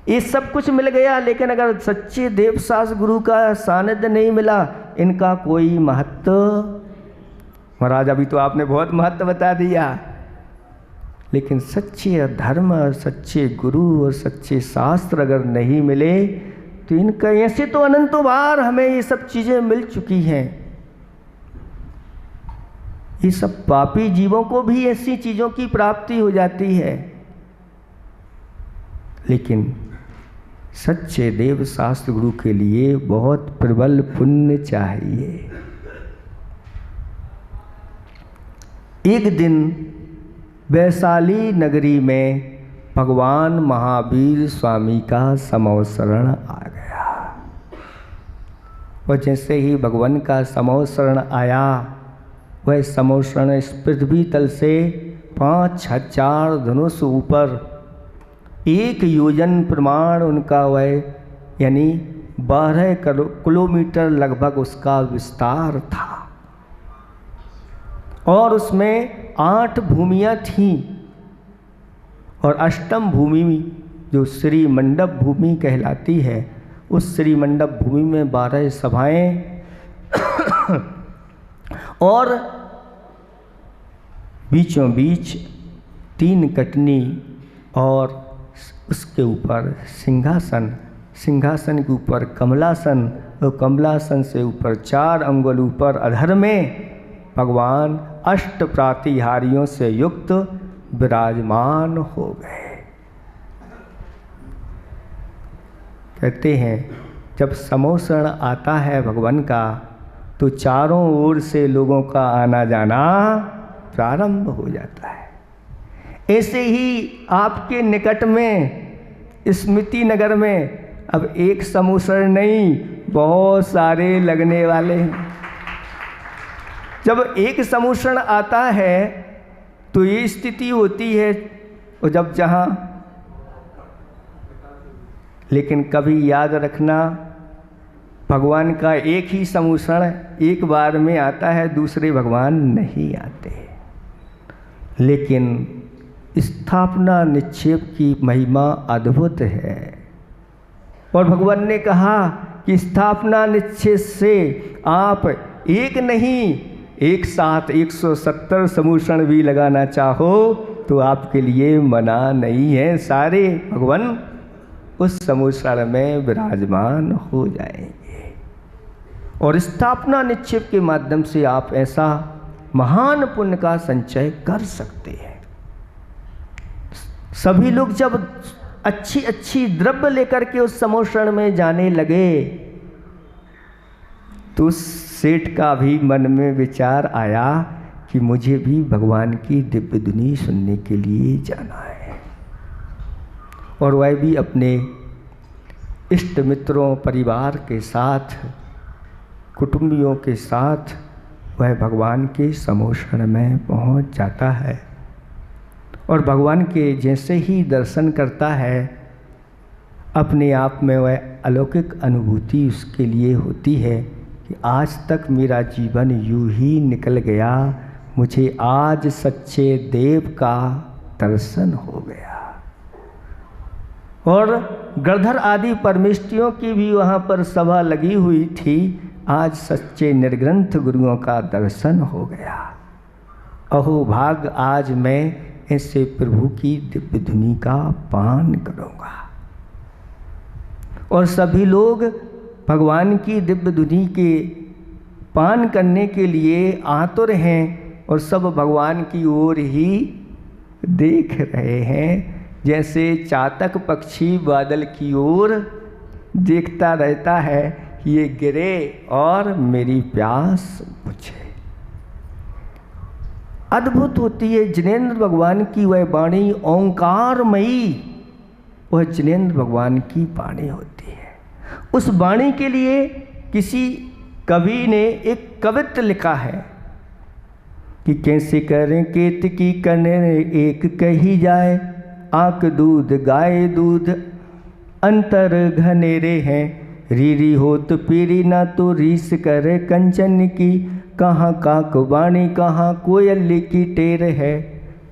ये सब कुछ मिल गया, लेकिन अगर सच्चे देवसास गुरु का सानिध्य नहीं मिला, इनका कोई महत्व। महाराज अभी तो आपने बहुत महत्व बता दिया, लेकिन सच्चे धर्म और सच्चे गुरु और सच्चे शास्त्र अगर नहीं मिले तो इनका, ऐसे तो अनंतों बार हमें ये सब चीज़ें मिल चुकी हैं। ये सब पापी जीवों को भी ऐसी चीज़ों की प्राप्ति हो जाती है, लेकिन सच्चे देव शास्त्र गुरु के लिए बहुत प्रबल पुण्य चाहिए। एक दिन वैशाली नगरी में भगवान महावीर स्वामी का समवसरण आ गया, और जैसे ही भगवान का समवसरण आया, वह समवसरण इस पृथ्वी तल से 5000 धनुष ऊपर 1 योजन प्रमाण उनका वह, यानी 12 किलोमीटर लगभग उसका विस्तार था, और उसमें 8 भूमियाँ थीं, और अष्टम भूमि जो श्री मंडप भूमि कहलाती है, उस श्री मंडप भूमि में 12 सभाएं और बीचों बीच 3 कटनी, और उसके ऊपर सिंहासन, सिंहासन के ऊपर कमलासन, और कमलासन से ऊपर 4 अंगुल ऊपर अधर में भगवान अष्ट प्रातिहारियों से युक्त विराजमान हो गए। कहते हैं जब समवसरण आता है भगवान का, तो चारों ओर से लोगों का आना जाना प्रारंभ हो जाता है। ऐसे ही आपके निकट में स्मृति नगर में अब एक समवसरण नहीं, बहुत सारे लगने वाले हैं। जब एक समवसरण आता है तो ये स्थिति होती है, और जब जहाँ, लेकिन कभी याद रखना, भगवान का एक ही समवसरण एक बार में आता है, दूसरे भगवान नहीं आते। लेकिन स्थापना निक्षेप की महिमा अद्भुत है, और भगवान ने कहा कि स्थापना निक्षेप से आप एक नहीं, एक साथ 170 समवसरण भी लगाना चाहो तो आपके लिए मना नहीं है। सारे भगवान उस समवसरण में विराजमान हो जाएंगे, और स्थापना निक्षेप के माध्यम से आप ऐसा महान पुण्य का संचय कर सकते हैं। सभी लोग जब अच्छी अच्छी द्रव्य लेकर के उस समवसरण में जाने लगे, तो उस सेठ का भी मन में विचार आया कि मुझे भी भगवान की दिव्य धुनी सुनने के लिए जाना है, और वह भी अपने इष्ट मित्रों, परिवार के साथ, कुटुंबियों के साथ वह भगवान के समवसरण में पहुंच जाता है। और भगवान के जैसे ही दर्शन करता है, अपने आप में वह अलौकिक अनुभूति उसके लिए होती है कि आज तक मेरा जीवन यूं ही निकल गया, मुझे आज सच्चे देव का दर्शन हो गया। और गणधर आदि परमेष्टियों की भी वहाँ पर सभा लगी हुई थी, आज सच्चे निर्ग्रंथ गुरुओं का दर्शन हो गया। अहो भाग, आज मैं ऐसे प्रभु की दिव्य धुनी का पान करूँगा। और सभी लोग भगवान की दिव्य धुनी के पान करने के लिए आतुर हैं, और सब भगवान की ओर ही देख रहे हैं, जैसे चातक पक्षी बादल की ओर देखता रहता है कि ये गिरे और मेरी प्यास बुझे। अद्भुत होती है जिनेंद्र भगवान की वह वाणी, ओंकारमयी, वह जिनेंद्र भगवान की वाणी होती है। उस वाणी के लिए किसी कवि ने एक कवित्व लिखा है कि कैसे करें केतकी कने एक कही जाए, आंख दूध गाय दूध अंतर घनेरे हैं, रीरी होत पीरी ना तो रीस करे कंचन की, कहाँ काक वाणी कहाँ कोयल की टेर है,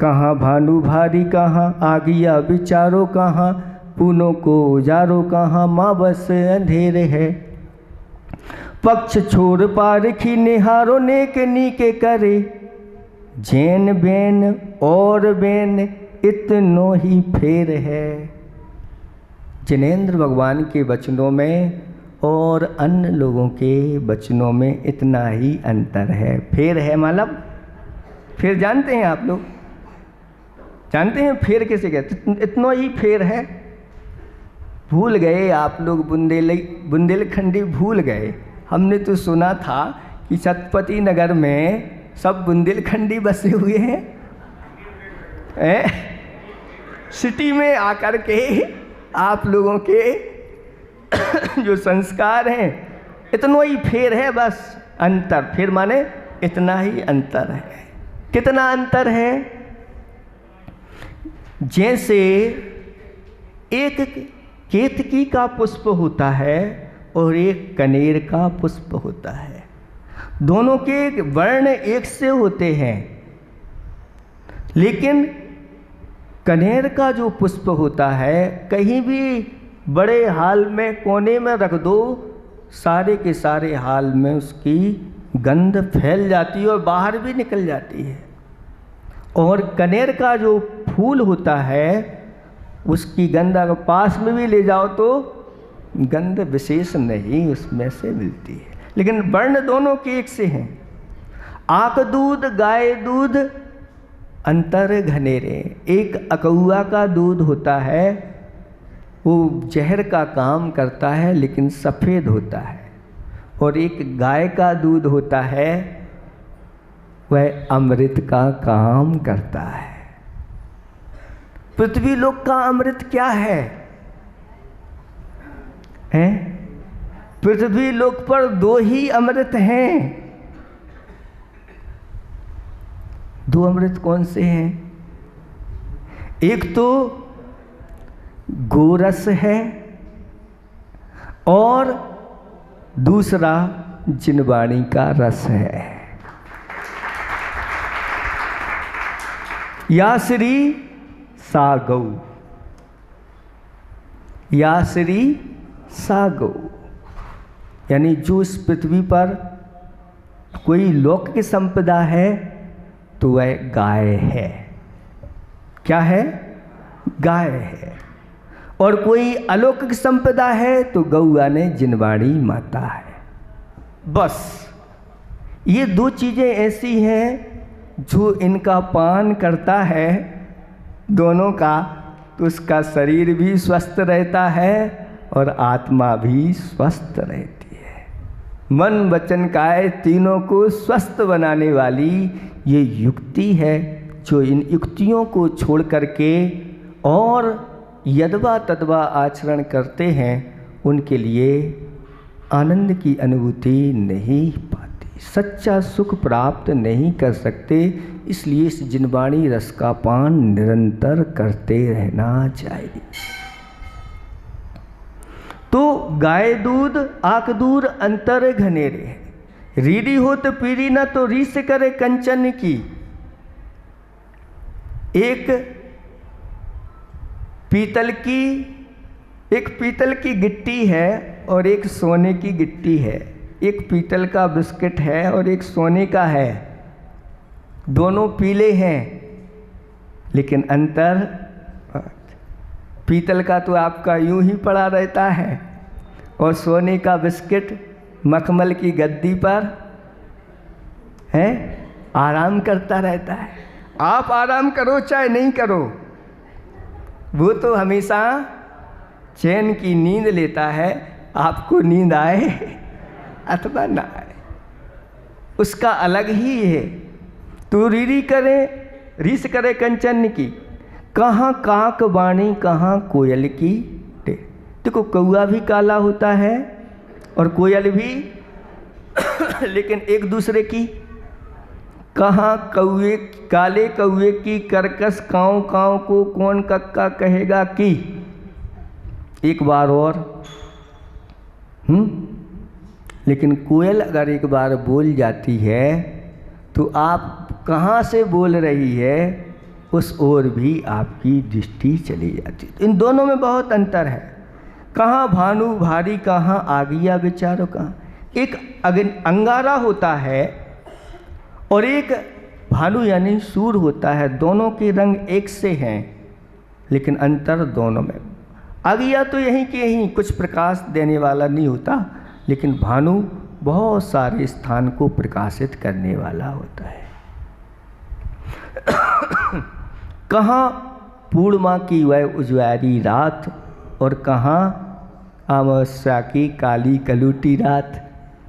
कहाँ भानु भारी कहाँ आगिया विचारो कहाँ, पूनों को उजारो कहाँ, माँ बस अंधेर है। पक्ष छोड़ पारखी निहारो, नेक नीके करे, जैन बेन और बेन इतनो ही फेर है। जिनेंद्र भगवान के वचनों में और अन्य लोगों के वचनों में इतना ही अंतर है। फेर है मतलब, फेर जानते हैं आप लोग, जानते हैं फेर किसे कहते? इतना ही फेर है। भूल गए आप लोग, बुंदेलखंडी भूल गए। हमने तो सुना था कि सतपति नगर में सब बुंदेलखंडी बसे हुए हैं। सिटी में आकर के आप लोगों के जो संस्कार हैं, इतना ही फेर है बस। अंतर, फेर माने इतना ही अंतर है। कितना अंतर है? जैसे एक केतकी का पुष्प होता है और एक कनेर का पुष्प होता है। दोनों के वर्ण एक से होते हैं, लेकिन कनेर का जो पुष्प होता है कहीं भी बड़े हाल में कोने में रख दो, सारे के सारे हाल में उसकी गंध फैल जाती है और बाहर भी निकल जाती है। और कनेर का जो फूल होता है उसकी गंध अगर पास में भी ले जाओ तो गंध विशेष नहीं उसमें से मिलती है, लेकिन वर्ण दोनों के एक से हैं। आक दूध गाय दूध अंतर घनेरे। एक अकौआ का दूध होता है, वो जहर का काम करता है लेकिन सफ़ेद होता है, और एक गाय का दूध होता है वह अमृत का काम करता है। पृथ्वी लोक का अमृत क्या है? पृथ्वी लोक पर दो ही अमृत हैं। दो अमृत कौन से हैं? एक तो गोरस है और दूसरा जिनवाणी का रस है। या श्री सा गौ, या श्री सा गौ, यानी जो इस पृथ्वी पर कोई लौकिक संपदा है तो वह गाय है। क्या है? गाय है। और कोई अलौकिक संपदा है तो गौआ ने जिनवाणी माता है। बस ये दो चीज़ें ऐसी हैं जो इनका पान करता है दोनों का, तो उसका शरीर भी स्वस्थ रहता है और आत्मा भी स्वस्थ रहती है। मन वचन काया तीनों को स्वस्थ बनाने वाली ये युक्ति है। जो इन युक्तियों को छोड़ करके और यदवा तदवा आचरण करते हैं उनके लिए आनंद की अनुभूति नहीं पाती, सच्चा सुख प्राप्त नहीं कर सकते। इसलिए इस जिनवाणी रस का पान निरंतर करते रहना चाहिए। तो गाय दूध आक दूर अंतर घनेरे, रीढ़ी हो तो पीढ़ी न तो रीस करे कंचन की। एक पीतल की गिट्टी है और एक सोने की गिट्टी है। एक पीतल का बिस्किट है और एक सोने का है। दोनों पीले हैं, लेकिन अंतर, पीतल का तो आपका यूं ही पड़ा रहता है और सोने का बिस्किट मखमल की गद्दी पर है, आराम करता रहता है। आप आराम करो चाहे नहीं करो, वो तो हमेशा चैन की नींद लेता है, आपको नींद आए अथवा ना आए, उसका अलग ही है। तो रीस करे कंचन की, कहाँ काक वाणी कहाँ कोयल की टेर। देखो कौआ भी काला होता है और कोयल भी लेकिन एक दूसरे की, कहाँ कौए काले कौए की करकस काँव काँव को कौन कक्का कहेगा की। एक बार और लेकिन कोयल अगर एक बार बोल जाती है तो आप कहाँ से बोल रही है उस ओर भी आपकी दृष्टि चली जाती। इन दोनों में बहुत अंतर है। कहाँ भानु भारी, कहाँ आगिया विचारो, कहाँ एक अंगारा होता है और एक भानु यानी सूर होता है। दोनों के रंग एक से हैं, लेकिन अंतर दोनों में। आगिया तो यहीं के यहीं कुछ प्रकाश देने वाला नहीं होता, लेकिन भानु बहुत सारे स्थान को प्रकाशित करने वाला होता है। कहाँ पूर्णिमा की वह उजवारी रात और कहाँ अमावस्या की काली कलूटी रात,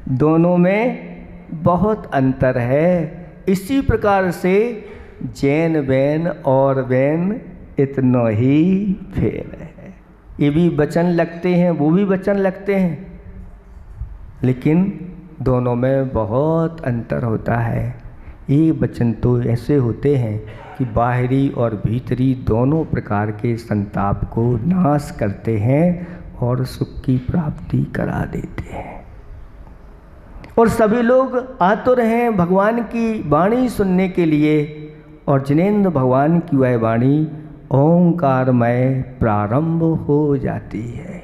दोनों में बहुत अंतर है। इसी प्रकार से जैन वैन और वैन इतना ही फेर है। ये भी वचन लगते हैं, वो भी वचन लगते हैं, लेकिन दोनों में बहुत अंतर होता है। ये वचन तो ऐसे होते हैं कि बाहरी और भीतरी दोनों प्रकार के संताप को नाश करते हैं और सुख की प्राप्ति करा देते हैं। और सभी लोग आतुर हैं भगवान की वाणी सुनने के लिए, और जिनेंद्र भगवान की वह वाणी ओंकारमय प्रारंभ हो जाती है।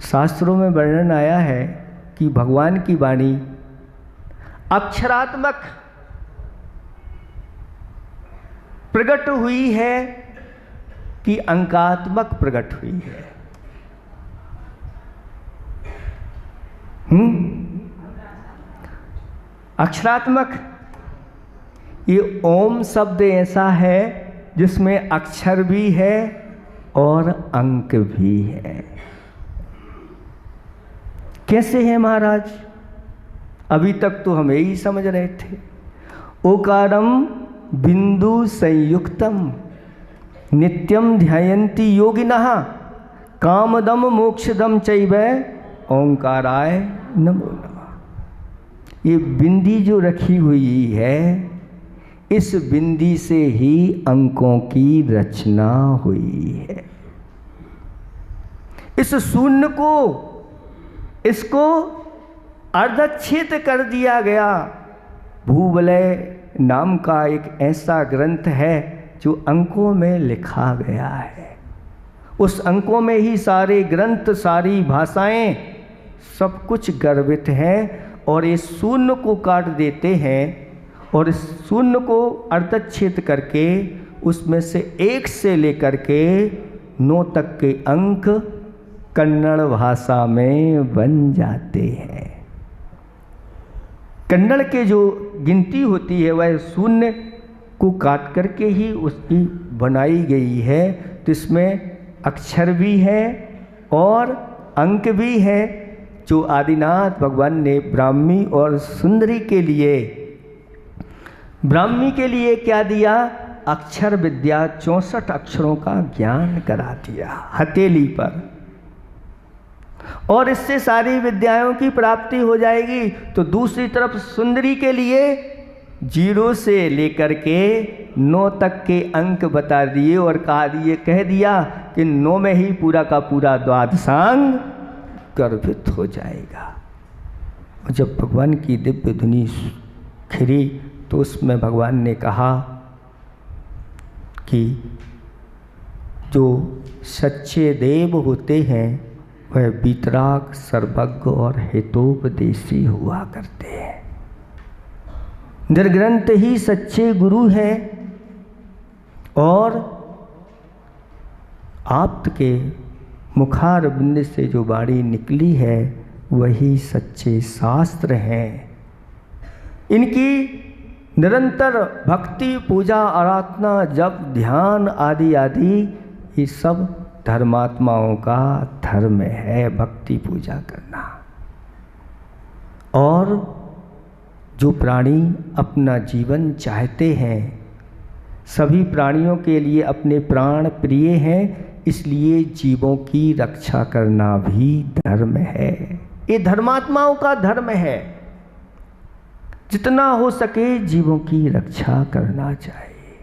शास्त्रों में वर्णन आया है कि भगवान की वाणी अक्षरात्मक प्रकट हुई है कि अंकात्मक प्रकट हुई है। अक्षरात्मक, ये ओम शब्द ऐसा है जिसमें अक्षर भी है और अंक भी है। कैसे है महाराज? अभी तक तो हम यही समझ रहे थे, ओकारम बिंदु संयुक्तम नित्यम ध्यायन्ति योगिनः कामदम मोक्षदम चैव ओंकाराय नमो नमः। ये बिंदी जो रखी हुई है, इस बिंदी से ही अंकों की रचना हुई है। इस शून्य को, इसको अर्धच्छेद कर दिया गया। भूवलय नाम का एक ऐसा ग्रंथ है जो अंकों में लिखा गया है। उस अंकों में ही सारे ग्रंथ, सारी भाषाएं, सब कुछ गर्भित है। और इस शून्य को काट देते हैं और इस शून्य को अर्धच्छेद करके उसमें से 1 से लेकर के 9 तक के अंक कन्नड़ भाषा में बन जाते हैं। कन्नड़ के जो गिनती होती है वह शून्य को काट करके ही उसकी बनाई गई है। तो इसमें अक्षर भी है और अंक भी है, जो आदिनाथ भगवान ने ब्राह्मी और सुंदरी के लिए, ब्राह्मी के लिए क्या दिया? अक्षर विद्या, 64 अक्षरों का ज्ञान करा दिया हथेली पर, और इससे सारी विद्याओं की प्राप्ति हो जाएगी। तो दूसरी तरफ सुंदरी के लिए 0 से लेकर के 9 तक के अंक बता दिए और कह दिया कि 9 में ही पूरा का पूरा द्वादशांग गर्भित हो जाएगा। और जब भगवान की दिव्य धुनी खिरी तो उसमें भगवान ने कहा कि जो सच्चे देव होते हैं वह वीतराग, सर्वज्ञ और हितोपदेशी हुआ करते हैं। निर्ग्रंथ ही सच्चे गुरु हैं और आप्त के मुखारबिंद से जो वाणी निकली है वही सच्चे शास्त्र हैं। इनकी निरंतर भक्ति, पूजा, आराधना, जप, ध्यान आदि आदि ये सब धर्मात्माओं का धर्म है, भक्ति पूजा करना। और जो प्राणी अपना जीवन चाहते हैं, सभी प्राणियों के लिए अपने प्राण प्रिय हैं, इसलिए जीवों की रक्षा करना भी धर्म है। ये धर्मात्माओं का धर्म है। जितना हो सके जीवों की रक्षा करना चाहिए।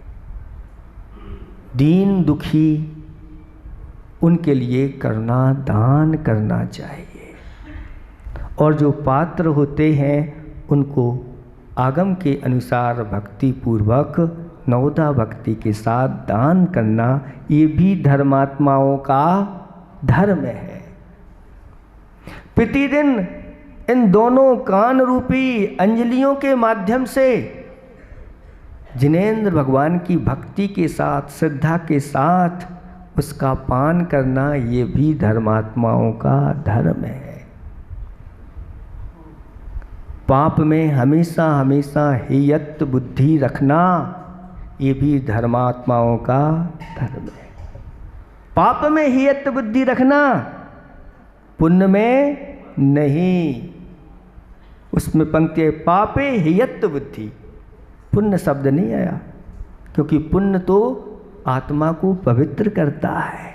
दीन दुखी उनके लिए करना, दान करना चाहिए। और जो पात्र होते हैं उनको आगम के अनुसार भक्ति पूर्वक नवोदा भक्ति के साथ दान करना, ये भी धर्मात्माओं का धर्म है। प्रतिदिन इन दोनों कान रूपी अंजलियों के माध्यम से जिनेंद्र भगवान की भक्ति के साथ, श्रद्धा के साथ उसका पान करना, ये भी धर्मात्माओं का धर्म है। पाप में हमेशा हमेशा हेयत्त बुद्धि रखना, ये भी धर्मात्माओं का धर्म है। पाप में हेयत्त बुद्धि रखना, पुण्य में नहीं। उसमें पंक्ति है पापे हेयत्त बुद्धि, पुण्य शब्द नहीं आया, क्योंकि पुण्य तो आत्मा को पवित्र करता है।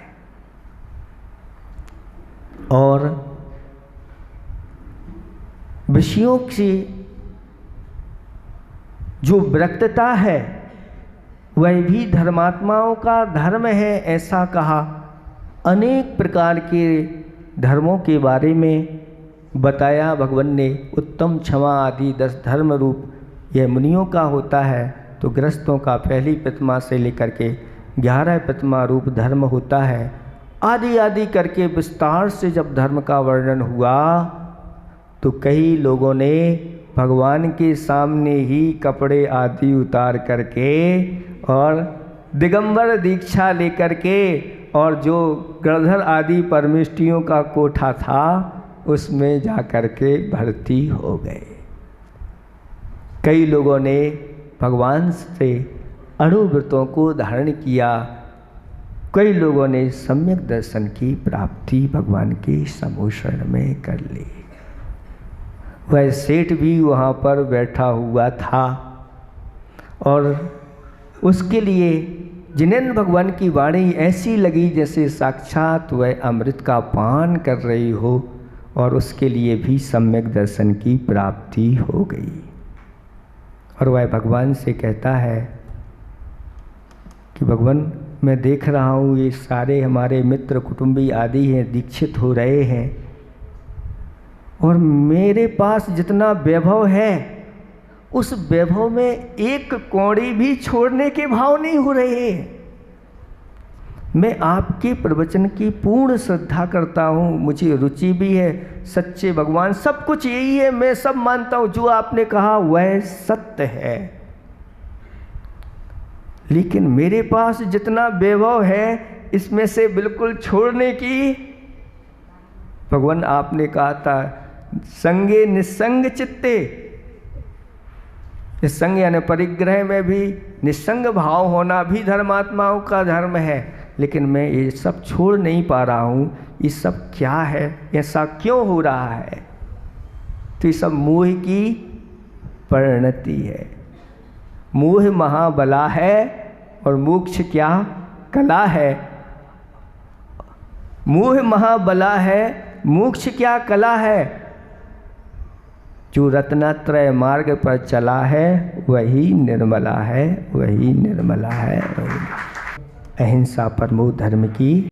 और विषयों से जो विरक्तता है वह भी धर्मात्माओं का धर्म है, ऐसा कहा। अनेक प्रकार के धर्मों के बारे में बताया भगवान ने। उत्तम, क्षमा आदि 10 धर्म रूप यह मुनियों का होता है, तो गृहस्थों का पहली प्रतिमा से लेकर के 11 प्रतिमा रूप धर्म होता है। आदि आदि करके विस्तार से जब धर्म का वर्णन हुआ तो कई लोगों ने भगवान के सामने ही कपड़े आदि उतार करके और दिगंबर दीक्षा लेकर के और जो गणधर आदि परमेष्टियों का कोठा था उसमें जा कर के भर्ती हो गए। कई लोगों ने भगवान से अणुव्रतों को धारण किया। कई लोगों ने सम्यक दर्शन की प्राप्ति भगवान के समूषण में कर ली। वह सेठ भी वहाँ पर बैठा हुआ था और उसके लिए जिनेंद्र भगवान की वाणी ऐसी लगी जैसे साक्षात वह अमृत का पान कर रही हो, और उसके लिए भी सम्यक दर्शन की प्राप्ति हो गई। और वह भगवान से कहता है कि भगवान, मैं देख रहा हूँ ये सारे हमारे मित्र कुटुंबी आदि हैं, दीक्षित हो रहे हैं, और मेरे पास जितना वैभव है उस वैभव में एक कौड़ी भी छोड़ने के भाव नहीं हो रहे। मैं आपके प्रवचन की पूर्ण श्रद्धा करता हूँ, मुझे रुचि भी है, सच्चे भगवान सब कुछ यही है, मैं सब मानता हूँ, जो आपने कहा वह सत्य है, लेकिन मेरे पास जितना वैभव है इसमें से बिल्कुल छोड़ने की, भगवान आपने कहा था संगे निसंग चित्ते, निसंग यानी परिग्रह में भी निसंग भाव होना भी धर्मात्माओं का धर्म है, लेकिन मैं ये सब छोड़ नहीं पा रहा हूँ। ये सब क्या है, ऐसा क्यों हो रहा है? तो ये सब मोह की परिणति है। मोह महाबला है और मोक्ष क्या कला है। मोह महाबला है, मोक्ष क्या कला है। जो रत्नत्रय मार्ग पर चला है वही निर्मला है, वही निर्मला है। अहिंसा परमो धर्म की